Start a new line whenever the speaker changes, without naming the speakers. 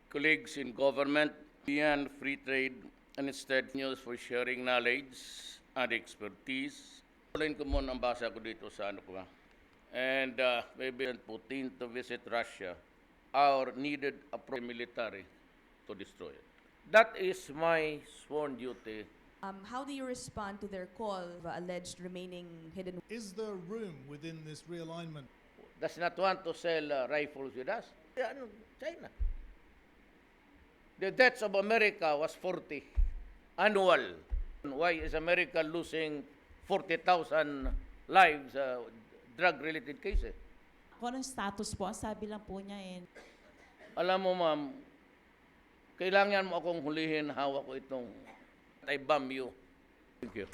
colleagues in government beyond free trade and instead news for sharing knowledge and expertise. Tuloyin ko muna ang basa ko dito sa ano ko. And maybe Putin to visit Russia or needed a military to destroy it. That is my sworn duty.
How do you respond to their call of alleged remaining hidden?
Is there room within this realignment?
Does not want to sell rifles with us. China. The deaths of America was 40 annual. Why is America losing 40,000 lives, drug-related cases?
Kung anong status po, ang sabi lang po niya
Alam mo, ma'am, kailangan mo akong hulihin, hawak ko itong I bomb you. Thank you.